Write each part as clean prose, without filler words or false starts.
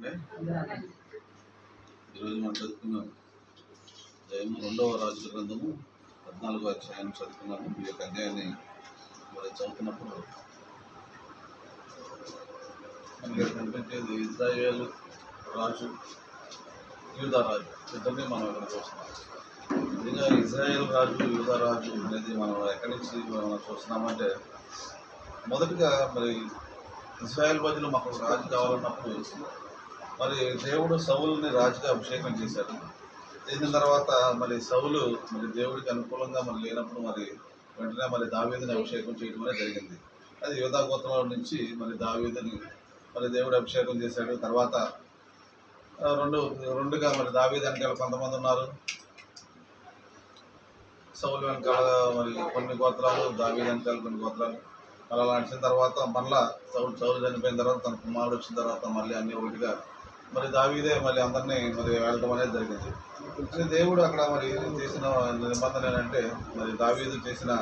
వందనాలండి. ఈరోజు మనం చదువుకున్నాం రెండవ రాజుల గ్రంథము 14వ అధ్యాయాన్ని చదువుకున్నాము. ఈ యొక్క అధ్యాయాన్ని మరి చదువుతున్నప్పుడు మనకి కనిపించేది ఇజ్రాయేల్ రాజు, యూదా రాజు ఇద్దరిని మనం ఇక్కడ చూస్తున్నాం. నిజంగా ఇజ్రాయేల్ రాజు, యూదా రాజు అనేది మనం ఎక్కడి నుంచి మనం చూస్తున్నామంటే, మొదటిగా మరి ఇజ్రాయేల్ ప్రజలు మాకు రాజు కావాలన్నప్పుడు మరి దేవుడు సౌలుని రాజుగా అభిషేకం చేశాడు. చేసిన తర్వాత మరి సౌలు మరి దేవుడికి అనుకూలంగా మరి లేనప్పుడు మరి వెంటనే మరి దావీదుని అభిషేకం చేయడం అనేది జరిగింది. అది యూదా గోత్రం నుంచి మరి దావీదుని మరి దేవుడు అభిషేకం చేశాడు. తర్వాత రెండుగా మరి దావీదు వెనకాల కొంతమంది ఉన్నారు, సౌలు వెనకాల మరి కొన్ని గోత్రాలు, దావీదు వెనకాల కొన్ని గోత్రాలు. అలా నడిచిన తర్వాత మళ్ళా సౌలు చనిపోయిన తర్వాత తన కుమారుడు వచ్చిన తర్వాత మళ్ళీ అన్ని ఒకటిగా మరి దావీదే మళ్ళీ అందరినీ మరి వెళ్ళడం అనేది జరిగింది. దేవుడు అక్కడ మరి చేసిన నిబంధన ఏంటంటే, మరి దావీదు చేసిన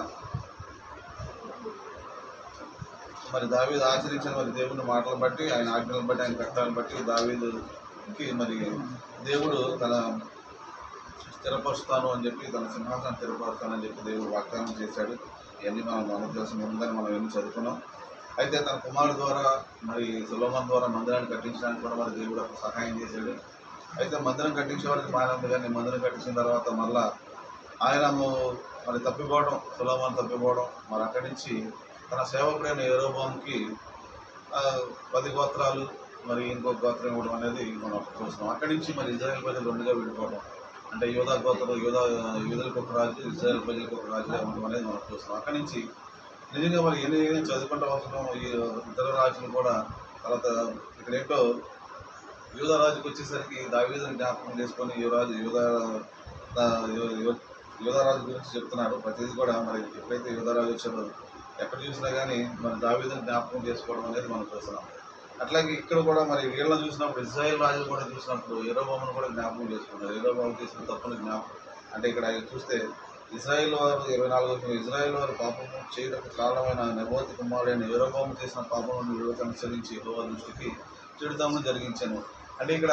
మరి దావీదు ఆచరించిన మరి దేవుని మాటలను బట్టి, ఆయన ఆజ్ఞలను బట్టి, ఆయన కష్టాలను బట్టి దావీదుకి మరి దేవుడు తన స్థిరపరుస్తాను అని చెప్పి, తన సింహాసనం స్థిరపరుస్తానని చెప్పి దేవుడు వాగ్దానం చేశాడు. ఇవన్నీ మనం అనుగ్రహం ఉందని మనం ఎన్ని చదువుకున్నాం. అయితే తన కుమారుడు ద్వారా మరి సొలొమోను ద్వారా మందిరాన్ని కట్టించడానికి కూడా మరి దేవుడు సహాయం చేశాడు. అయితే మందిరం కట్టించేవారికి బాగానే ఉంది, కానీ మందిరం కట్టించిన తర్వాత మళ్ళా ఆయన మరి తప్పిపోవడం, సొలొమోను తప్పిపోవడం, మరి అక్కడి నుంచి తన సేవకుడైన యెరోబోముకి 10 గోత్రాలు మరి ఇంకొక గోత్రం ఇవ్వడం అనేది మనం చూస్తున్నాం. అక్కడి నుంచి మరి ఇజ్రాయేల్ ప్రజలు రెండుగా విడిపోవడం, అంటే యూదా గోత్రం యూదులకు ఒక రాజు, ఇజ్రాయేల్ ప్రజలకు ఒక రాజుగా ఉండడం అనేది మనం చూస్తున్నాం. అక్కడి నుంచి నిజంగా మరి ఎన్ని చదువుకుంటే అవసరం ఈ ఇతర రాజులు కూడా. తర్వాత ఇక్కడ ఏంటో యూదా రాజుకి వచ్చేసరికి దావీదుని జ్ఞాపకం చేసుకొని యూదా రాజు గురించి చెప్తున్నాడు. ప్రతిదీ కూడా మరి ఎప్పుడైతే యూదా రాజు వచ్చాడో ఎక్కడ చూసినా కానీ మరి దావీదుని జ్ఞాపకం చేసుకోవడం అనేది మనం చూస్తున్నాం. అట్లాగే ఇక్కడ కూడా మరి వీళ్ళని చూసినప్పుడు, ఇజ్రాయేల్ రాజులు కూడా చూసినప్పుడు యెరోబోమును కూడా జ్ఞాపకం చేసుకున్నారు. యెరోబోము చేసిన తప్పుని అంటే ఇక్కడ చూస్తే ఇజ్రాయేల్ వారు 24 ఇజ్రాయేల్ వారు పాపము చేయడానికి కారణమైన నెబోతు కుమారుడైన యెరోబోము చేసిన పాపం నుండి విడుదల అనుసరించి యెహోవా దృష్టికి చెడుతనం జరిగించాను. అంటే ఇక్కడ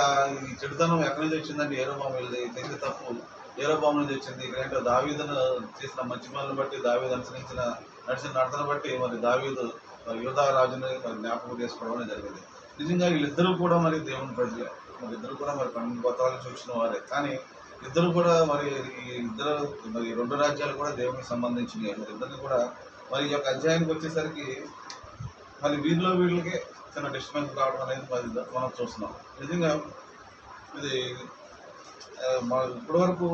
ఈ చెడుతనం ఎక్కడి నుంచి వచ్చిందంటే యెరోబోము చేసే తప్పు యెరోబోము నుంచి వచ్చింది. ఇక్కడ ఏంటో దావీదును చేసిన మంచి పనులను బట్టి, దావీదు నడిచిన నడతను బట్టి మరి దావీదు యూదా రాజుని మరి జ్ఞాపకం చేసుకోవడం అనేది జరిగింది. నిజంగా వీళ్ళిద్దరూ కూడా మరి దేవుని ప్రజలే, మరి ఇద్దరు కూడా మరి 12 గోత్రాల నుంచి వచ్చిన వారే. కానీ ఇద్దరు కూడా మరి మరి 2 రాజ్యాలు కూడా దేవునికి సంబంధించినవి. మరి ఇద్దరిని కూడా మరి ఈ యొక్క అధ్యాయానికి వచ్చేసరికి మరి వీళ్ళకే చిన్న డిస్టర్బెన్స్ రావడం అనేది మరి మనం చూస్తున్నాం. నిజంగా ఇది ఇప్పటి వరకు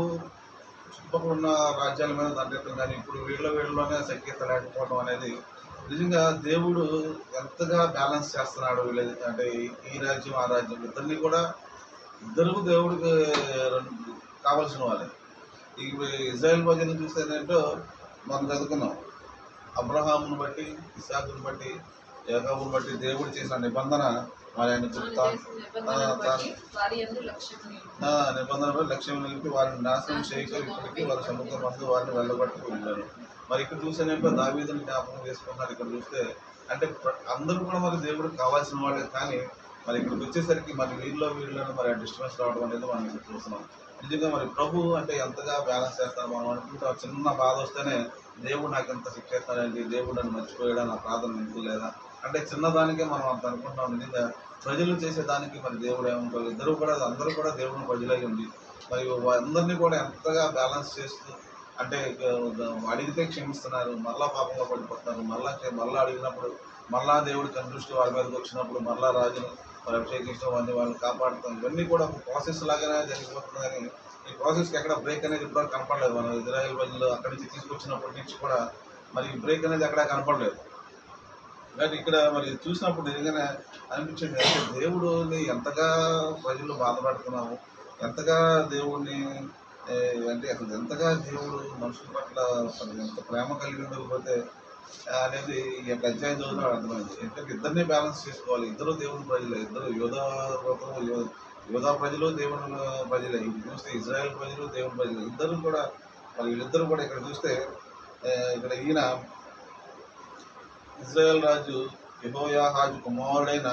చుట్టుపక్కల ఉన్న రాజ్యాల మీద దండెత్తం, కానీ ఇప్పుడు వీళ్ళలోనే సఖ్యత లేకపోవడం అనేది నిజంగా దేవుడు ఎంతగా బ్యాలెన్స్ చేస్తున్నాడు. వీళ్ళది అంటే ఈ రాజ్యం ఆ రాజ్యం ఇద్దరు దేవుడికి కావాల్సిన వాళ్ళే. ఈ ఇజ్రాయేల్ ప్రజలను చూస్తే ఏంటో మనం చదువుకున్నాం, అబ్రహామును బట్టి, ఇస్సాకును బట్టి, యాకోబును బట్టి దేవుడు చేసిన నిబంధన మరి ఆయన నిబంధన లక్ష్యం నిలిపి వారిని నాశనం చేయక ఇప్పటికీ వారి సముద్రం మందు వారిని వెళ్ళగొట్టుకు వెళ్ళారు. మరి ఇక్కడ చూసేనేంటో దావీదుని జ్ఞాపకం చేసుకున్నారు. ఇక్కడ చూస్తే అంటే అందరూ కూడా మరి దేవుడికి కావాల్సిన వాళ్ళే. కానీ మరి ఇక్కడికి వచ్చేసరికి మరి వీళ్ళలో మరి డిస్టర్బెన్స్ రావడం అనేది మనం ఇక్కడ చూస్తున్నాం. నిజంగా మరి ప్రభు అంటే ఎంతగా బ్యాలెన్స్ చేస్తారో మనం అనుకుంటాం. చిన్న బాధ వస్తేనే దేవుడు నాకు ఎంత శిక్ష చేస్తాడండి, దేవుడు నన్ను మర్చిపోయాడా, నా ప్రార్థన ఎందుకు లేదా అంటే చిన్నదానికే మనం అంత అనుకుంటాం. నిజంగా ప్రజలు చేసేదానికి మరి దేవుడు ఏమంటారు, అందరూ కూడా దేవుని ప్రజలై ఉంది మరి అందరినీ కూడా ఎంతగా బ్యాలెన్స్ చేస్తూ, అంటే అడిగితే క్షమిస్తున్నారు, మళ్ళా పాపంగా పడిపోతున్నారు, మళ్ళా అడిగినప్పుడు మళ్ళా దేవుడి దృష్టి వారి మీదకి వచ్చినప్పుడు మళ్ళా రాజును మరి అభిషేకించడం, వాళ్ళని కాపాడుతాం. ఇవన్నీ కూడా ఒక ప్రాసెస్ లాగానే జరిగిపోతుంది. కానీ ఈ ప్రాసెస్కి ఎక్కడ బ్రేక్ అనేది ఇప్పుడు కనపడలేదు. మనం ఇజ్రాయేల్ ప్రజలు అక్కడి నుంచి తీసుకొచ్చినప్పటి నుంచి కూడా మరి బ్రేక్ అనేది ఎక్కడా కనపడలేదు. కానీ ఇక్కడ మరి చూసినప్పుడు నిజంగానే అనిపించింది, దేవుడిని ఎంతగా ప్రజలు బాధపడుతున్నాము, ఎంతగా దేవుడిని అంటే అసలు ఎంతగా దేవుడు మనుషుల పట్ల అసలు ఎంత ప్రేమ కలిగి ఉండకపోతే అనేది ఈ యొక్క అధ్యాయం చదువులో అర్థమైంది. ఎందుకంటే ఇద్దరిని బ్యాలెన్స్ చేసుకోవాలి. ఇద్దరు దేవుని ప్రజలే, ఇద్దరు యోధా ప్రజలు దేవుని ప్రజలే. ఇది చూస్తే ఇజ్రాయెల్ ప్రజలు దేవుని ప్రజలు, ఇద్దరు కూడా మరి వీళ్ళిద్దరు కూడా ఇక్కడ చూస్తే ఇక్కడ ఈయన ఇజ్రాయెల్ రాజు యెహోయాహాజు కుమారుడైన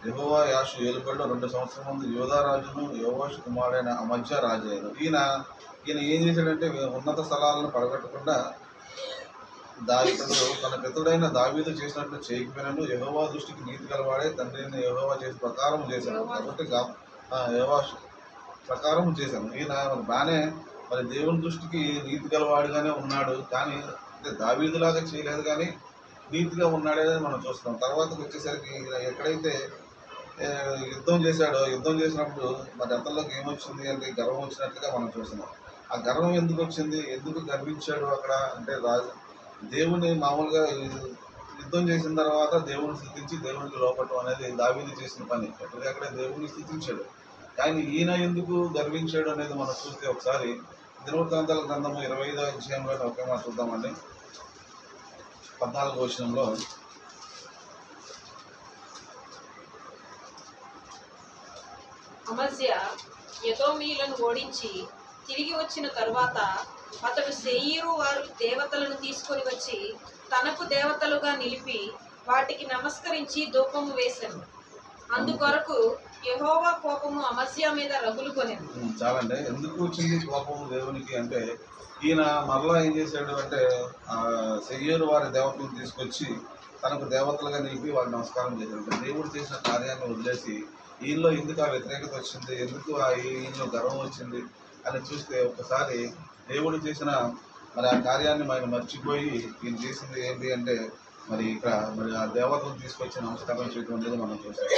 యెహోవా యాషు ఏలుబడిలో 2 సంవత్సరాల ముందు యోధా రాజును యోవాషు కుమారుడైన అమజ్యా రాజు అయ్యారు. ఈయన ఏం చేశాడంటే ఉన్నత స్థలాలను పడగొట్టకుండా దావీదు తన పితరుడైన దావీదు చేసినట్లు చేయకపోయినను యెహోవా దృష్టికి నీతి గలవాడే తండ్రి అయిన యెహోవా చేసి ప్రకారం చేశాను కాబట్టి యెహోవా ప్రకారం చేశాను. ఈయన బాగానే మరి దేవుని దృష్టికి నీతి గలవాడుగానే ఉన్నాడు, కానీ అంటే దావీదులాగా చేయలేదు, కానీ నీతిగా ఉన్నాడని మనం చూస్తున్నాం. తర్వాతకు వచ్చేసరికి ఈయన ఎక్కడైతే యుద్ధం చేశాడో, యుద్ధం చేసినప్పుడు మరి అతనిలోకి ఏమొచ్చింది అంటే గర్వం వచ్చినట్లుగా మనం చూస్తున్నాం. ఆ గర్వం ఎందుకు వచ్చింది, ఎందుకు గర్వించాడు అక్కడ అంటే దేవుని మామూలుగా యుద్ధం చేసిన తర్వాత దేవుని స్థుతించి దేవునికి లోపడటం అనేది దావీదు చేసిన పని. ఎక్కడికక్కడే దేవుని స్థుతించాడు, కానీ ఈయన ఎందుకు గర్వించాడు అనేది మనం చూస్తే ఒకసారి దినవృత్తాంతాల గ్రంథము 25వ అధ్యాయంలో ఒకే మాట చూద్దామండి. 14వ వచనంలో అమజ్యా ఎదోమీయులను ఓడించి తిరిగి వచ్చిన తరువాత అతడు శేయీరు వారు దేవతలను తీసుకొని వచ్చి తనకు దేవతలుగా నిలిపి వాటికి నమస్కరించి ధూపము వేశాను. అందుకొరకు యెహోవా కోపము అమజ్యా మీద రగులుకొనెను. చాలండి. ఎందుకు వచ్చింది కోపము దేవునికి అంటే ఈయన మరలా ఏం చేశాడు అంటే శేయీరు వారి దేవతలను తీసుకొచ్చి తనకు దేవతలుగా నిలిపి వారికి నమస్కారం చేశాడు. దేవుడు చేసిన కార్యాన్ని వదిలేసి ఈయనలో ఎందుకు ఆ వ్యతిరేకత వచ్చింది, ఎందుకు ఈయనలో గర్వం వచ్చింది అని చూస్తే ఒకసారి దేవుడు చేసిన మరి ఆ కార్యాన్ని ఆయన మర్చిపోయి ఈయన చేసింది ఏంటి అంటే మరి ఇక్కడ మరి ఆ దేవతను తీసుకొచ్చి నమస్కారం చేయడం అనేది మనం చూసాం.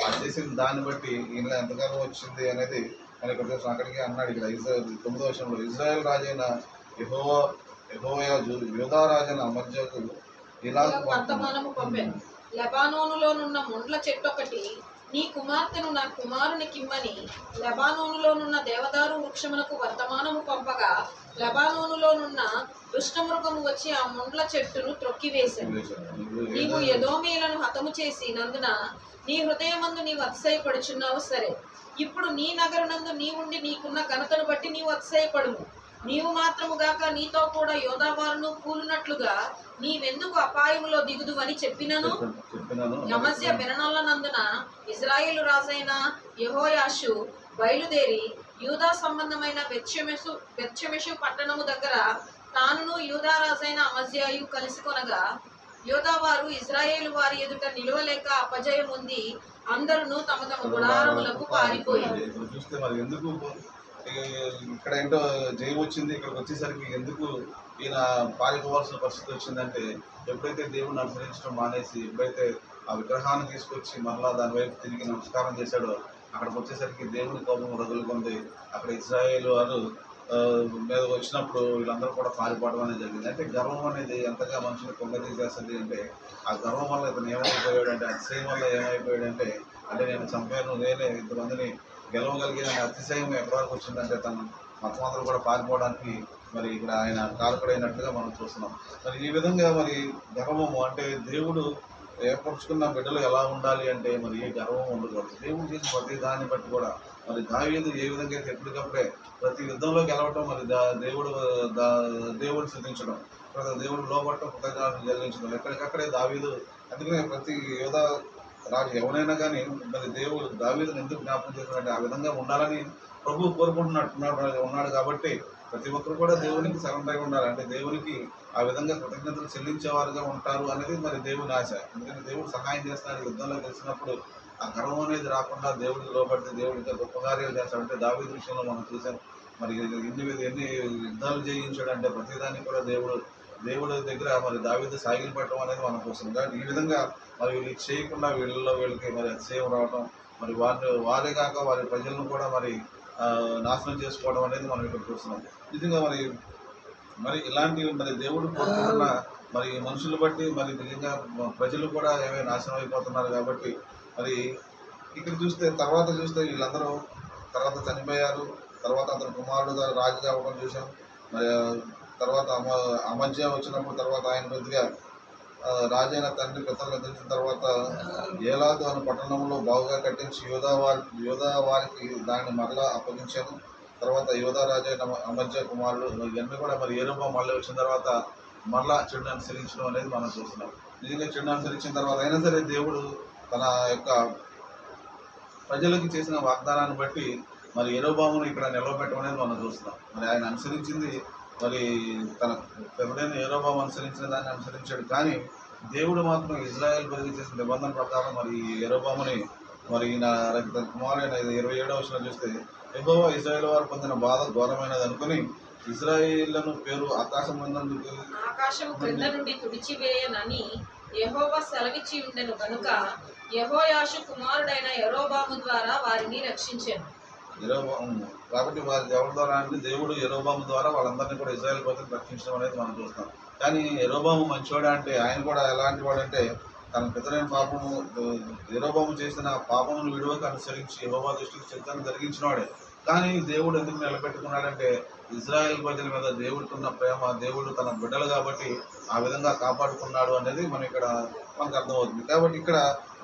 ఆ చేసిన దాన్ని బట్టి ఈయనలో ఎంత గర్వం వచ్చింది అనేది మన ఇక్కడ చూసిన అక్కడికి అన్నాడు. ఇక్కడ 9వ వచనంలో ఇజ్రాయెల్ రాజైన యెహోవా యూదా రాజైన అమజ్యాకు ఇలా వర్తమానము పంపెను. లెబానోనులోనున్న ముండ్ల చెట్టు ఒకటి నీ కుమార్తెను నా కుమారునికిమ్మని లెబానోనులోనున్న దేవదారు వృక్షమునకు వర్తమానము పంపగా లెబానోనులోనున్న దుష్టమృగము వచ్చి ఆ ముండ్ల చెట్టును త్రొక్కివేశాను. నీవు ఎదోమీయులను హతము చేసి నందున నీ హృదయమందు నీవు అతిశయపడుచున్నావు. సరే, ఇప్పుడు నీ నగరునందు నీవుండి నీకున్న ఘనతను బట్టి నీవు అతిశయపడుము. నీవు మాత్రముగాక నీతో కూడా యోధావారును కూలినట్లుగా నీవెందుకు అపాయములో దిగుదువని చెప్పినను. అమజ్యా విననొల్లనందున ఇజ్రాయేలు రాజైన యెహోయాషు బయలుదేరి యూదా సంబంధమైన బెత్షెమెషు పట్టణము దగ్గర తానును యూదా రాజైన అమజ్యాయు కలిసి కొనగా యోధావారు ఇజ్రాయేలు వారి ఎదుట నిలువలేక అపజయం ఉంది అందరూ తమ తమ గుడారములకు పారిపోయారు. చూస్తే మరి ఎందుకు ఇక్కడ ఏంటో జయం వచ్చింది, ఇక్కడికి వచ్చేసరికి ఎందుకు ఈయన పారిపోవాల్సిన పరిస్థితి వచ్చిందంటే ఎప్పుడైతే దేవుడిని అనుసరించడం మానేసి ఎప్పుడైతే ఆ విగ్రహాన్ని తీసుకొచ్చి మరలా దాని వైపు తిరిగి నమస్కారం చేశాడో అక్కడికి వచ్చేసరికి దేవుని కోపం రగులుకుంది. అక్కడ ఇజ్రాయేలు వారు మీద వచ్చినప్పుడు వీళ్ళందరూ కూడా పారిపోవడం అనేది జరిగింది. అంటే గర్వం అనేది ఎంతగా మనుషులు పొంగతీసేస్తుంది అంటే ఆ గర్వం వల్ల ఇతను ఏమైపోయాడు అంటే అతిశయం వల్ల ఏమైపోయాడంటే అంటే నేను చంపాను, నేనే ఇంతమందిని గెలవగలిగిన అతిశయం ఎక్కడి వరకు వచ్చిందంటే తను మతమందరూ కూడా పారిపోవడానికి మరి ఇక్కడ ఆయన కారకుడైనట్టుగా మనం చూస్తున్నాం. మరి ఈ విధంగా మరి గర్వము అంటే దేవుడు ఏర్పరచుకున్న బిడ్డలు ఎలా ఉండాలి అంటే మరి ఏ గర్వం ఉండకూడదు. దేవుడు చేసిన ప్రతి దాన్ని బట్టి కూడా మరి దావీదు ఏ విధంగా అయితే ఎప్పటికప్పుడే ప్రతి యుద్ధంలో గెలవటం, మరి దేవుడు స్థుతించడం, దేవుడు లోపడటం, కృతజ్ఞతలు చెల్లించడం, ఎక్కడికక్కడే దావీదు. అందుకనే ప్రతి యోధా రాజు ఎవరైనా కానీ మరి దేవుడు దావీదును ఎందుకు జ్ఞాపకం చేస్తున్నాడంటే ఆ విధంగా ఉండాలని ప్రభువు ఉన్నాడు కాబట్టి ప్రతి ఒక్కరు కూడా దేవునికి సరెండర్ అయి ఉండాలి. అంటే దేవునికి ఆ విధంగా కృతజ్ఞతలు చెల్లించేవారుగా ఉంటారు అనేది మరి దేవుని ఆశ. ఎందుకంటే దేవుడు సహాయం చేస్తున్నాడు. యుద్ధంలో గెలిచినప్పుడు ఆ గర్వం అనేది రాకుండా దేవుడికి లోపడితే దేవుడికి గొప్ప కార్యాలు చేస్తాడు. అంటే దావీదు విషయంలో మనం చూసాం. మరి ఎన్ని యుద్ధాలు జయించాడంటే ప్రతిదాన్ని కూడా దేవుడి దగ్గర మరి దావీదు సాగిలు పెట్టడం అనేది మనం చూస్తున్నాం. కాబట్టి ఈ విధంగా మరి వీళ్ళకి చేయకుండా వీళ్ళకి మరి అతిశయం రావడం, మరి వారే కాక వారి ప్రజలను కూడా మరి నాశనం చేసుకోవడం అనేది మనం ఇక్కడ చూస్తున్నాం. నిజంగా మరి ఇలాంటి మరి దేవుడు కోరుకున్న మరి మనుషులు బట్టి మరి నిజంగా ప్రజలు కూడా ఏమైనా నాశనం అయిపోతున్నారు. కాబట్టి మరి ఇక్కడ తర్వాత చూస్తే వీళ్ళందరూ తర్వాత చనిపోయారు. తర్వాత అతని కుమారుడు రాజుగా అవ్వడం చూసాం. మరి తర్వాత అమజ్యా వచ్చినప్పుడు తర్వాత ఆయన కొద్దిగా రాజైన తండ్రి పితరులు ఎదిరించిన తర్వాత ఏలాదు అనే పట్టణంలో బాగుగా కట్టించి యోధా వారికి దాన్ని మరలా అప్పగించాను. తర్వాత యోధా రాజైన అమజ్యా కుమారుడు ఇవన్నీ కూడా మరి ఏరోబా మళ్ళీ వచ్చిన తర్వాత మరలా చెడుని అనుసరించడం అనేది మనం చూస్తున్నాం. నిజంగా చెడుని అనుసరించిన తర్వాత అయినా సరే దేవుడు తన యొక్క ప్రజలకు చేసిన వాగ్దానాన్ని బట్టి మరి యెరోబామును ఇక్కడ నిలవబెట్టడం అనేది మనం చూస్తున్నాం. మరి ఆయన అనుసరించింది మరి తన పెద్దైన యెరోబాము అనుసరించిన దాన్ని అనుసరించాడు. కానీ దేవుడు మాత్రం ఇజ్రాయెల్ ప్రజలకు చేసిన నిబంధన ప్రకారం మరి యెరోబాముని మరి ఈయన తన కుమారుడైన 27వ వచనం చూస్తే, యెహోవా ఇజ్రాయేల్ వారు పొందిన బాధ ఘోరమైనది అనుకుని ఇజ్రాయేళ్లను పేరు ఆకాశము క్రింద నుండి తుడిచివేయనని యెహోవా సెలవిచ్చి ఉండెను కనుక యెహోయాషు కుమారుడైన యెరోబాము ద్వారా వారిని రక్షించెను. కాబట్టి వారి ఎవరి ద్వారా అంటే దేవుడు యెరోబాము ద్వారా వాళ్ళందరినీ కూడా ఇజ్రాయెల్ ప్రజలను రక్షించడం అనేది మనం చూస్తాం. కానీ యెరోబాము మంచివాడు అంటే ఆయన కూడా ఎలాంటి వాడంటే తన పితరైన పాపము యెరోబాము చేసిన పాపమును విడువక అనుసరించి యెహోవా దృష్టికి చిత్తాన్ని జరిగించిన వాడే. కానీ దేవుడు ఎందుకు నిలబెట్టుకున్నాడంటే ఇజ్రాయెల్ ప్రజల మీద దేవుడికి ఉన్న ప్రేమ, దేవుడు తన బిడ్డలు కాబట్టి ఆ విధంగా కాపాడుకున్నాడు అనేది మనకు అర్థమవుతుంది. కాబట్టి ఇక్కడ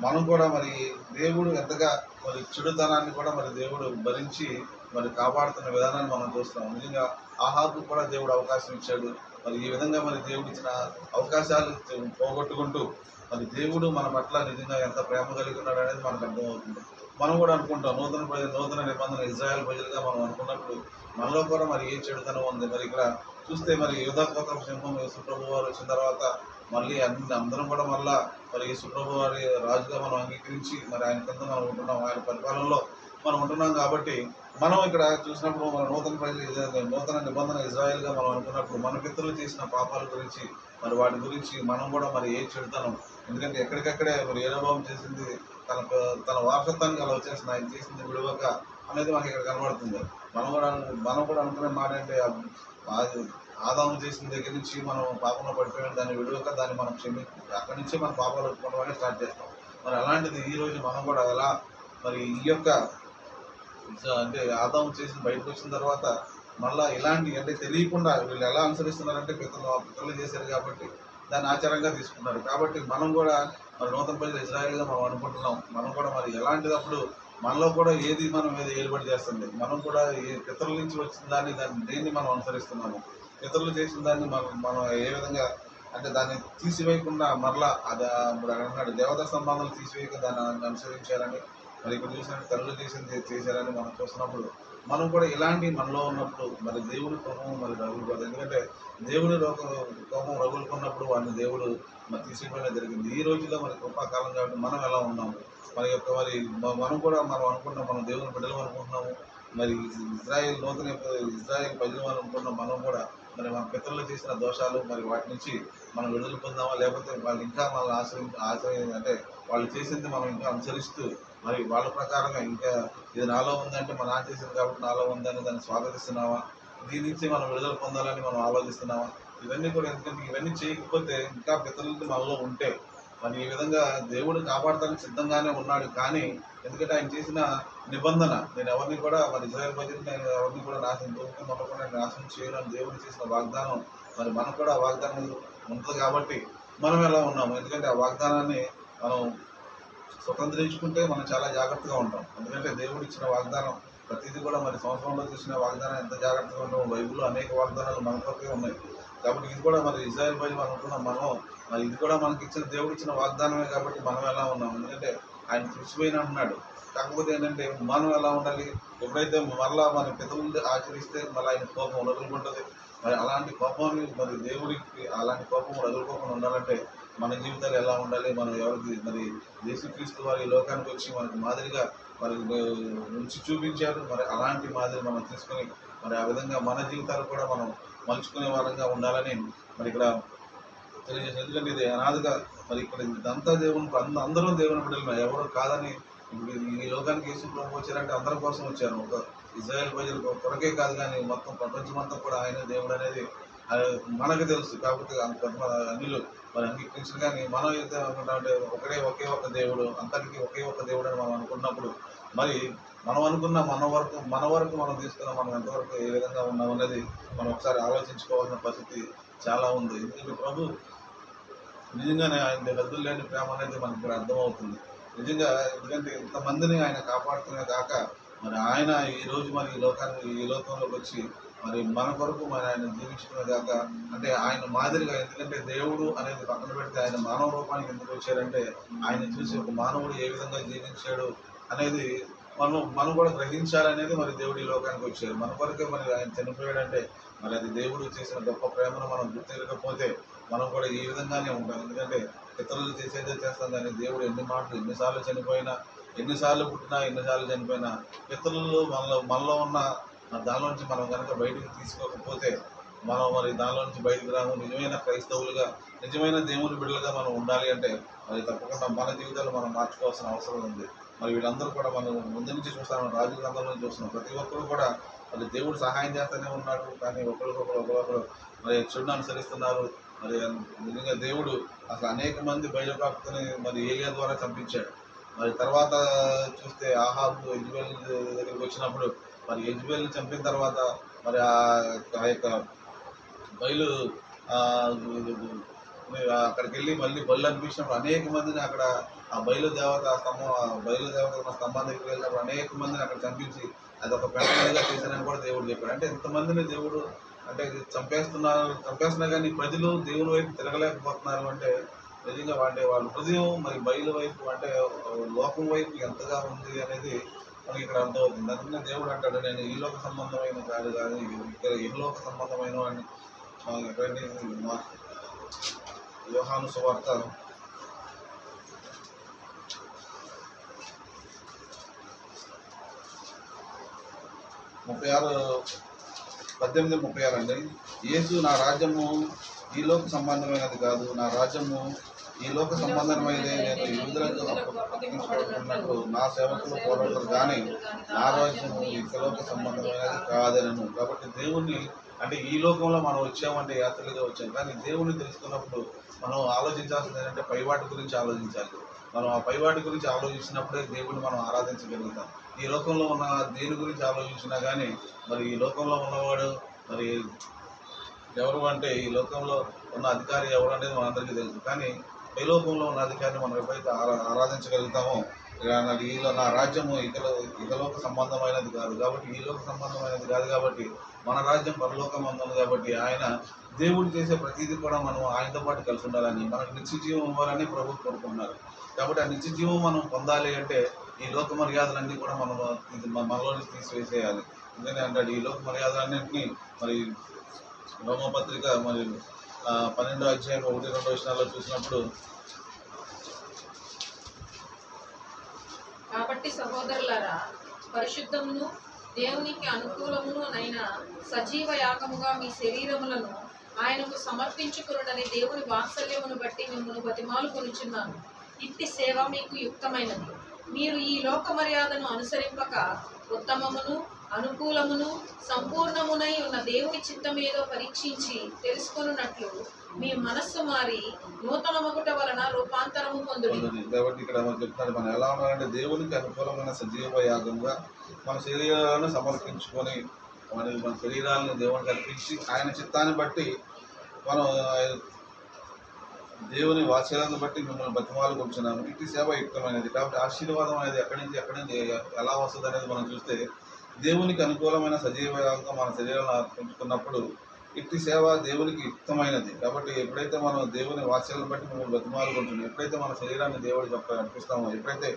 మనం కూడా మరి దేవుడు ఎంతగా మరి చెడుతనాన్ని కూడా మరి దేవుడు భరించి మరి కాపాడుతున్న విధానాన్ని మనం చూస్తాం. నిజంగా ఆహాబు కూడా దేవుడు అవకాశం ఇచ్చాడు. మరి ఈ విధంగా మరి దేవుడు ఇచ్చిన అవకాశాలు పోగొట్టుకుంటూ మరి దేవుడు మన పట్ల నిజంగా ఎంత ప్రేమ కలిగి ఉన్నాడు అనేది మనకు అర్థమవుతుంది. మనం కూడా అనుకుంటాం నూతన నిబంధన ఇజ్రాయెల్ ప్రజలుగా మనం అనుకున్నప్పుడు మనలో కూడా మరి ఏ చెడుతనం ఉంది. మరి ఇక్కడ చూస్తే మరి యూదాగోత్రపు సింహం యేసుప్రభు వారు వచ్చిన తర్వాత మళ్ళీ అందరం కూడా మళ్ళా మరి యేసుప్రభు వారి రాజుగా మనం అంగీకరించి మరి ఆయన కింద మనం ఉంటున్నాం, ఆయన పరిపాలనలో మనం ఉంటున్నాం. కాబట్టి మనం ఇక్కడ చూసినప్పుడు మన నూతన నిబంధన ఇజ్రాయెల్గా మనం అనుకున్నప్పుడు మన పితరులు చేసిన పాపాల గురించి మరి వాటి గురించి మనం కూడా మరి ఏ చెడుతనం, ఎందుకంటే ఎక్కడికక్కడే మరి యెరోబాము చేసింది తన వారసత్వానికి అలా వచ్చేసింది, ఆయన చేసింది విడువక అనేది మనకి ఇక్కడ కనబడుతుంది. మనం కూడా అనుకునే మాట అంటే ఆదాము చేసిన దగ్గర నుంచి మనం పాపంలో పడిపోయిన దాన్ని విడువక దాన్ని మనం అక్కడి నుంచి మన పాపాలు ఒప్పుకోవడం స్టార్ట్ చేస్తాం. మరి అలాంటిది ఈ రోజు మనం కూడా ఎలా మరి ఈ యొక్క అంటే ఆదాము చేసిన బయటకు వచ్చిన తర్వాత మళ్ళీ ఇలాంటి అంటే తెలియకుండా వీళ్ళు ఎలా అనుసరిస్తున్నారంటే పితరులు చేశారు కాబట్టి దాన్ని ఆచారంగా తీసుకున్నారు. కాబట్టి మనం కూడా మరి నూతన ప్రజలు ఇజ్రాయెల్గా మనం అనుకుంటున్నాం. మనం కూడా మరి ఎలాంటిదప్పుడు మనలో కూడా ఏది మనం మీద ఏలుబడి చేస్తుంది, మనం కూడా పితరుల నుంచి వచ్చిన దేన్ని మనం అనుసరిస్తున్నాము. పితరులు చేసిన దాన్ని మనం ఏ విధంగా అంటే దాన్ని తీసివేయకుండా మరలా అది అన్నాడు దేవతా సంబంధాలు తీసివేయక దాన్ని అనుసరించాలని మరి ఇక్కడ చూసినట్టు తల్లులు చేశారని మనం చూస్తున్నప్పుడు మనం కూడా ఇలాంటి మనలో ఉన్నప్పుడు మరి దేవుడి కోపం మరి రగులుకోదు. ఎందుకంటే దేవుని కోపం రగులుకున్నప్పుడు వాడిని దేవుడు మరి తీసేయడం జరిగింది. ఈ రోజుల్లో మరి కృపాకాలం కాబట్టి మనం ఎలా ఉన్నాము మనం కూడా మనం అనుకుంటున్నాం, మనం దేవుని బిడ్డలు అనుకుంటున్నాము. మరి ఇజ్రాయెల్ ప్రజలు అనుకుంటున్నాం. మనం కూడా మరి మన పితరులు చేసిన దోషాలు మరి వాటి నుంచి మనం విడుదల పొందామా, లేకపోతే వాళ్ళు ఇంకా మనల్ని అంటే వాళ్ళు చేసింది మనం ఇంకా అనుసరిస్తూ మరి వాళ్ళ ప్రకారంగా ఇంకా ఇది నాలో ఉందంటే మన నాన్న చేసింది కాబట్టి నాలో ఉందని దాన్ని స్వాగతిస్తున్నావా, దీని నుంచి మనం విడుదల పొందాలని మనం ఆలోచిస్తున్నావా? ఇవన్నీ కూడా ఎందుకంటే ఇవన్నీ చేయకపోతే ఇంకా పితరులకి మనలో ఉంటే మరి ఈ విధంగా దేవుడు కాపాడటానికి సిద్ధంగానే ఉన్నాడు. కానీ ఎందుకంటే ఆయన చేసిన నిబంధన నేను ఎవరిని కూడా మరి ఇజ్రాయెల్ ప్రజలు నేను ఎవరిని కూడా నాశనం చేయను దేవుడు చేసిన వాగ్దానం మరి మనకు కూడా ఆ వాగ్దానం ఉంటుంది. కాబట్టి మనం ఎలా ఉన్నాము, ఎందుకంటే ఆ వాగ్దానాన్ని మనం స్వతంత్రించుకుంటే మనం చాలా జాగ్రత్తగా ఉంటాం. ఎందుకంటే దేవుడు ఇచ్చిన వాగ్దానం ప్రతిదీ కూడా మరి సంవత్సరంలో చూసిన వాగ్దానం ఎంత జాగ్రత్తగా ఉంటాం. బైబిల్లో అనేక వాగ్దానాలు మన కొరకే ఉన్నాయి. కాబట్టి ఇది కూడా మరి ఇజ్రాయెల్ ప్రజలు అనుకున్నాం మనం మరి ఇది కూడా మనకి ఇచ్చిన దేవుడు ఇచ్చిన వాగ్దానమే. కాబట్టి మనం ఎలా ఉన్నాం, ఎందుకంటే ఆయన కృషిపోయిన అంటున్నాడు. కాకపోతే ఏంటంటే మనం ఎలా ఉండాలి, ఎప్పుడైతే మరలా మన పితరులు ఆచరిస్తే మళ్ళీ ఆయన కోపం రగులుకుంటుంది. మరి అలాంటి కోపాన్ని మరి దేవుడికి అలాంటి కోపం రగులుకోకుండా ఉండాలంటే మన జీవితాలు ఎలా ఉండాలి, మనం ఎవరికి మరి యేసుక్రీస్తు వారి లోకానికి వచ్చి మనకు మాదిరిగా మరి ఉంచి చూపించారు. మరి అలాంటి మాదిరి మనం తీసుకొని మరి ఆ విధంగా మన జీవితాలు కూడా మనం మలుచుకునే వారంగా ఉండాలని మరి ఇక్కడ తెలియజేసి, ఎందుకంటే ఇది అనాదిగా మరి ఇక్కడ ఇదంతా దేవుని అందరూ దేవుని బిడ్డలు ఎవరు కాదని ఈ లోకానికి యేసు ప్రభు వచ్చారంటే అందరి కోసం వచ్చారు. ఒక ఇజ్రాయెల్ ప్రజలు కొరకే కాదు కానీ మొత్తం ప్రపంచమంతా కూడా ఆయన దేవుడు అనేది మనకు తెలుసు. కాకపోతే అన్నిలు మరి అంగీకరించిన కానీ మనం అయితే అనుకుంటామంటే ఒకే ఒక దేవుడు, అందరికీ ఒకే ఒక దేవుడు అని మనం అనుకున్నప్పుడు మరి మనం అనుకున్న మన వరకు మనం తీసుకున్న మనం ఎంతవరకు ఏ విధంగా ఉన్నాం అనేది మనం ఒకసారి ఆలోచించుకోవాల్సిన పరిస్థితి చాలా ఉంది. ఎందుకంటే ప్రభు నిజంగానే ఆయన హద్దులు లేని ప్రేమ అనేది మనకి ఇక్కడ అర్థమవుతుంది. నిజంగా ఎందుకంటే ఇంతమందిని ఆయన కాపాడుతునే కాక మరి ఆయన ఈరోజు మరి ఈ లోకంలోకి వచ్చి మరి మన కొరకు మరి ఆయన జీవించడమే కాక అంటే ఆయన మాదిరిగా, ఎందుకంటే దేవుడు అనేది పక్కన పెడితే ఆయన మానవ రూపానికి ఎందుకు వచ్చారంటే ఆయన చూసి ఒక మానవుడు ఏ విధంగా జీవించాడు అనేది మనం కూడా గ్రహించాలనేది మరి దేవుడు ఈ లోకానికి వచ్చారు. మన కొరకే మరి ఆయన చనిపోయాడంటే మరి అది దేవుడు చేసిన గొప్ప ప్రేమను మనం గుర్తిరగకపోతే మనం కూడా ఈ విధంగానే ఉంటాం. ఎందుకంటే ఇతరులు చేసేదే చేస్తాం, కానీ దేవుడు ఎన్నిసార్లు చనిపోయినా, ఎన్నిసార్లు పుట్టినా, ఎన్నిసార్లు చనిపోయినా ఇతరులు మనలో ఉన్న దానిలో నుంచి మనం కనుక బయటకు తీసుకోకపోతే మనం మరి దానిలో నుంచి బయటకు రాము. నిజమైన క్రైస్తవులుగా, నిజమైన దేవుని బిడ్డలుగా మనం ఉండాలి అంటే మరి తప్పకుండా మన జీవితాలు మనం మార్చుకోవాల్సిన అవసరం ఉంది. మరి వీళ్ళందరూ కూడా మనం ముందు నుంచి చూస్తాం, రాజులందరూ నుంచి చూస్తున్నాం. ప్రతి ఒక్కరు కూడా మరి దేవుడు సహాయం చేస్తూనే ఉన్నాడు, కానీ ఒకరికొకరు మరి చెడును అనుసరిస్తున్నారు. మరి నిజంగా దేవుడు అసలు అనేక మంది బయలుపాపుని మరి ఏలియా ద్వారా చంపించాడు. మరి తర్వాత చూస్తే ఆహాబు యెజబెల్ దగ్గరికి వచ్చినప్పుడు మరి యెజబెల్ని చంపిన తర్వాత మరి ఆ యొక్క బయలు అక్కడికి వెళ్ళి మళ్ళీ బళ్ళు అనిపించినప్పుడు అనేక మందిని అక్కడ ఆ బయలు దేవత ఉన్న స్తంభం దగ్గరికి వెళ్ళినప్పుడు అనేక మందిని అక్కడ చంపించి అది ఒక పెంటగా చేశానని కూడా దేవుడు చెప్పాడు. అంటే ఇంతమందిని దేవుడు అంటే చంపేస్తున్నా కానీ ప్రజలు దేవుని వైపు తిరగలేకపోతున్నారు అంటే నిజంగా వాళ్ళ హృదయం మరి బయలు వైపు అంటే లోకం వైపు ఎంతగా ఉంది అనేది మనకి ఇక్కడ అర్థమవుతుంది. అందుకనే దేవుడు అంటాడు, నేను ఈ లోక సంబంధమైన కాదు కానీ ఇహలోక సంబంధమైన అని. ఎక్కడండి యోహాను సువార్త 18:36 అండి. యేసు, నా రాజ్యము ఈ లోక సంబంధమైనది కాదు, నా రాజ్యము ఈ లోక సంబంధమైనదే. నేను యూదులకు అప్పగించబడుతున్నట్టు నా సేవకులు పోరాడతారు, కానీ నా రాజ్యము ఇకలోక సంబంధమైనది కాదనను. కాబట్టి దేవుణ్ణి అంటే ఈ లోకంలో మనం వచ్చామంటే యాత్రలుగా వచ్చాం, కానీ దేవుణ్ణి తెలుసుకున్నప్పుడు మనం ఆలోచించాల్సింది ఏంటంటే పైవాటి గురించి ఆలోచించాలి. మనం ఆ పైవాటి గురించి ఆలోచించినప్పుడే దేవుడిని మనం ఆరాధించగలుగుతాం. ఈ లోకంలో ఉన్న దేని గురించి ఆలోచించినా కానీ మరి ఈ లోకంలో ఉన్నవాడు మరి ఎవరు అంటే ఈ లోకంలో ఉన్న అధికారి ఎవరు అనేది మనందరికీ తెలుసు, కానీ పైలోకంలో ఉన్న అధికారిని మనం ఎప్పుడైతే ఆరాధించగలుగుతామో నా రాజ్యము ఇకలోక సంబంధమైనది కాదు, కాబట్టి ఈ లోక సంబంధమైనది కాదు, కాబట్టి మన రాజ్యం పరలోకం ఉంది. కాబట్టి ఆయన దేవుడు చేసే ప్రతిదీ కూడా మనం ఆయనతో పాటు కలిసి ఉండాలని, మనకు నిత్య జీవం ఇవ్వాలని ప్రభు కోరుకుంటున్నారు. కాబట్టి ఆ నిత్య జీవం మనం పొందాలి అంటే ఈ లోక మర్యాదలన్నీ కూడా మనలో నుంచి తీసివేసేయాలి. ఎందుకంటే అంటాడు ఈ లోక మర్యాదలన్నింటినీ మరి రోమపత్రిక మరి 12వ అధ్యాయం 1-2 వచనాల్లో చూసినప్పుడు, కాబట్టి సహోదరులారా, పరిశుద్ధమును దేవునికి అనుకూలమును అయిన సజీవ యాగముగా మీ శరీరములను ఆయనకు సమర్పించుకునుడని దేవుని వాత్సల్యమును బట్టి మిమ్మల్ని బతిమాలు కొనుచున్నాను. ఇట్టి సేవ మీకు యుక్తమైనది. మీరు ఈ లోక మర్యాదను అనుసరింపక ఉత్తమమును అనుకూలమును సంపూర్ణమునై ఉన్న దేవుని చిత్తమేదో పరీక్షించి తెలుసుకొనున్నట్లు మీ మనస్సు మారి నూతన మగుట వలన రూపాంతరము పొందుడి. కాబట్టి ఇక్కడ మనం చెప్తున్నారు, మనం ఎలా ఉండాలంటే దేవునికి అనుకూలమైన సజీవ యాగంగా మన శరీరాలను సమర్పించుకొని మన శరీరాలను దేవునికి అర్పించి ఆయన చిత్తాన్ని బట్టి మనం దేవుని వాత్సల్యాన్ని బట్టి మిమ్మల్ని బతిమాలు కూర్చున్నాము. ఇటు సేవ యుక్తమైనది. కాబట్టి ఆశీర్వాదం అనేది ఎక్కడి నుంచి ఎలా వస్తుంది అనేది మనం చూస్తే దేవునికి అనుకూలమైన సజీవంగా మన శరీరాలను అర్పించుకున్నప్పుడు ఇట్టి సేవ దేవునికి యుక్తమైనది. కాబట్టి ఎప్పుడైతే మనం దేవుని వాత్సల్యాన్ని బట్టి మిమ్మల్ని బతిమాలు కూర్చున్నాం, ఎప్పుడైతే మన శరీరాన్ని దేవుడికి అర్పిస్తామో, ఎప్పుడైతే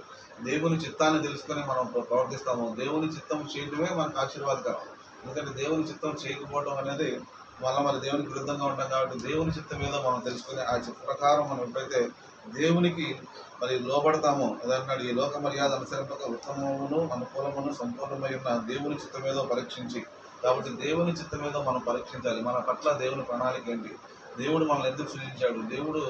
దేవుని చిత్తాన్ని తెలుసుకొని మనం ప్రవర్తిస్తామో, దేవుని చిత్తం చేయడమే మనకు ఆశీర్వాదకరం. ఎందుకంటే దేవుని చిత్తం చేయకపోవడం అనేది మరి దేవునికి విరుద్ధంగా ఉంటాం. కాబట్టి దేవుని చిత్తం మీద మనం తెలుసుకుని ఆ చిత్త ప్రకారం మనం ఎప్పుడైతే దేవునికి మరి లోబడతామో, అదన్నాడు ఈ లోక మర్యాద అనుసరింపక ఉత్తమమును అనుకూలమును సంపూర్ణమై ఉన్న దేవుని చిత్తం మీద పరీక్షించి. కాబట్టి దేవుని చిత్తం మీద మనం పరీక్షించాలి. మన పట్ల దేవుని ప్రణాళిక ఏంటి, దేవుడు మనల్ని ఎందుకు సృజించాడు, దేవుడు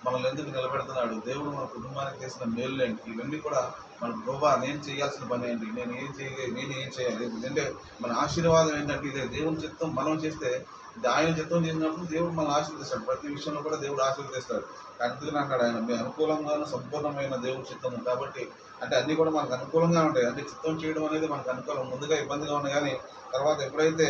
మనల్ని ఎందుకు నిలబెడుతున్నాడు, దేవుడు మన కుటుంబానికి చేసిన మేలు ఏంటి, ఇవన్నీ కూడా మన ప్రభా నేను చేయాల్సిన పని ఏంటి, నేను ఏం చేయాలి. ఎందుకంటే మన ఆశీర్వాదం ఏంటంటే ఇదే దేవుని చిత్తం మనం చేస్తే, ఆయన చిత్తం చేసినప్పుడు దేవుడు మనల్ని ఆశీర్వదిస్తాడు. ప్రతి విషయంలో కూడా దేవుడు ఆశీర్వదిస్తాడు. అందుకని అన్నాడు ఆయన మీ అనుకూలంగాను సంపూర్ణమైన దేవుడి చిత్తం. కాబట్టి అంటే అన్నీ కూడా మనకు అనుకూలంగా ఉంటాయి. అంటే చిత్తం చేయడం అనేది మనకు అనుకూలం, ముందుగా ఇబ్బందిగా ఉన్నాయి, కానీ తర్వాత ఎప్పుడైతే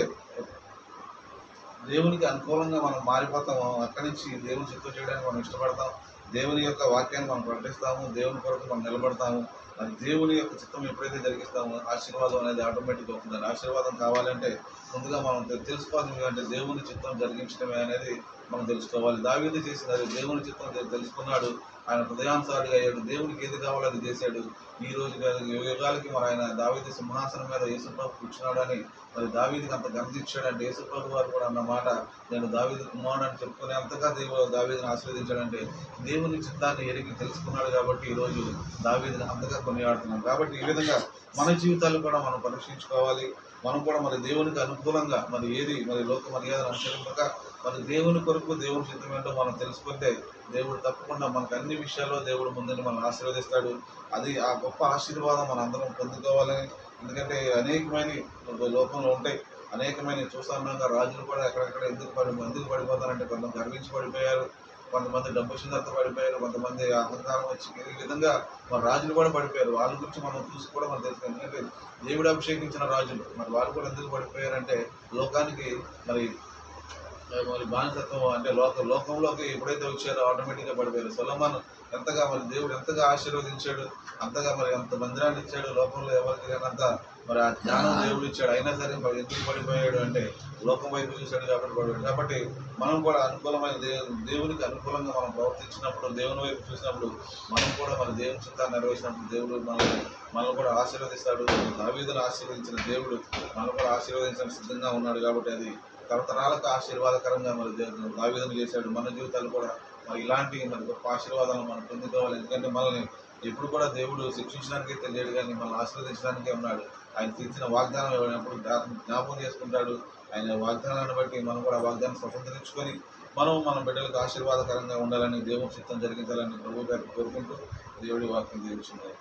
దేవునికి అనుకూలంగా మనం మారిపోతామో అక్కడి నుంచి దేవుని చిత్తం చేయడానికి మనం ఇష్టపడతాం. దేవుని యొక్క వాక్యాన్ని మనం ప్రకటిస్తాము, దేవుని కొరకు మనం నిలబడతాము. మరి దేవుని యొక్క చిత్తం ఎప్పుడైతే జరిగిస్తామో ఆశీర్వాదం అనేది ఆటోమేటిక్గా అవుతుందండి. ఆశీర్వాదం కావాలంటే ముందుగా మనం తెలుసుకోవాలి, అంటే దేవుని చిత్తం జరిగించడమే అనేది మనం తెలుసుకోవాలి. దావీదు చేసినది దేవుని చిత్తం తెలుసుకున్నాడు. ఆయన హృదయానుసారిగా అయ్యాడు. దేవునికి ఏది కావాలో అది చేశాడు. ఈ రోజు యుగాలకి మరి ఆయన దావీదు సింహాసనం మీద యేసుప్రభు కూర్చున్నాడు అని మరి దావీదుకి అంత ఘనత ఇచ్చాడంటే, యేసుప్రభు వారు కూడా అన్నమాట నేను దావీదు కుమారుడు అని చెప్పుకునే అంతగా దావీదుని ఆశీర్వదించాడంటే దేవుని చిత్తాన్ని ఎరిగి తెలుసుకున్నాడు. కాబట్టి ఈరోజు దావీదుని అంతగా కొనియాడుతున్నాం. కాబట్టి ఈ విధంగా మన జీవితాలు కూడా మనం పరీక్షించుకోవాలి. మనం కూడా మరి దేవునికి అనుకూలంగా మరి ఏది మరి లోక మర్యాదను అనుసరింపక మరి దేవుని కొరకు దేవుని చిత్తం ఏంటో మనం తెలుసుకుంటే దేవుడు తప్పకుండా మనకు అన్ని విషయాల్లో దేవుడు ముందుని మనం ఆశీర్వదిస్తాడు. అది ఆ గొప్ప ఆశీర్వాదం మనం అందరం పొందుకోవాలని. ఎందుకంటే అనేకమైన లోకంలో ఉంటాయి, అనేకమైన చూస్తున్నాగా రాజులు కూడా ఎక్కడెక్కడ ఎందుకు పడిపోతారంటే కొంతమంది గర్వించి పడిపోయారు, కొంతమంది డబ్బు చిన్నత పడిపోయారు, కొంతమంది అహంకారం వచ్చి ఈ విధంగా మన రాజులు కూడా పడిపోయారు. వాళ్ళ గురించి మనం చూసి కూడా మనం తెలుసు. ఎందుకంటే దేవుడు అభిషేకించిన రాజులు మరి వాళ్ళు కూడా ఎందుకు పడిపోయారంటే లోకానికి మరి బానిసత్వం అంటే లోకంలోకి ఎప్పుడైతే వచ్చారో ఆటోమేటిక్గా పడిపోయారు. సొలొమోను ఎంతగా మరి దేవుడు ఎంతగా ఆశీర్వదించాడు, అంతగా మరి ఎంత మందిరాన్ని ఇచ్చాడు, లోకంలో ఎవరికి అంత మరి ఆ జ్ఞానం దేవుడు ఇచ్చాడు. అయినా సరే మరి ఎందుకు పడిపోయాడు అంటే లోకం వైపు చూశాడు కాబట్టి పడిపోయాడు. కాబట్టి మనం కూడా అనుకూలమైన దేవునికి అనుకూలంగా మనం ప్రవర్తించినప్పుడు, దేవుని వైపు చూసినప్పుడు మనం కూడా మన దేవుని చిత్తాన్ని నెరవేర్చినప్పుడు దేవుడు మనల్ని కూడా ఆశీర్వదిస్తాడు. దావీదును ఆశీర్వదించిన దేవుడు మనం కూడా ఆశీర్వదించడానికి సిద్ధంగా ఉన్నాడు. కాబట్టి అది తరతరాలకు ఆశీర్వాదకరంగా మరి దావీదును చేశాడు. మన జీవితాలు కూడా మరి ఇలాంటి మరి గొప్ప ఆశీర్వాదాలను మనం పొందుకోవాలి. ఎందుకంటే మనల్ని ఎప్పుడు కూడా దేవుడు శిక్షించడానికే తెలియడు, కానీ మనల్ని ఆశీర్వదించడానికే ఉన్నాడు. ఆయన తీర్చిన వాగ్దానం ఎవరైనప్పుడు జ్ఞాపకం చేసుకుంటాడు. ఆయన వాగ్దానాన్ని బట్టి మనం కూడా వాగ్దానం స్వతంత్రించుకొని మన బిడ్డలకు ఆశీర్వాదకరంగా ఉండాలని, దేవుని చిత్తం జరిగించాలని ప్రభు గారికి కోరుకుంటూ దేవుడి వాక్యం దీవించుకుంటారు.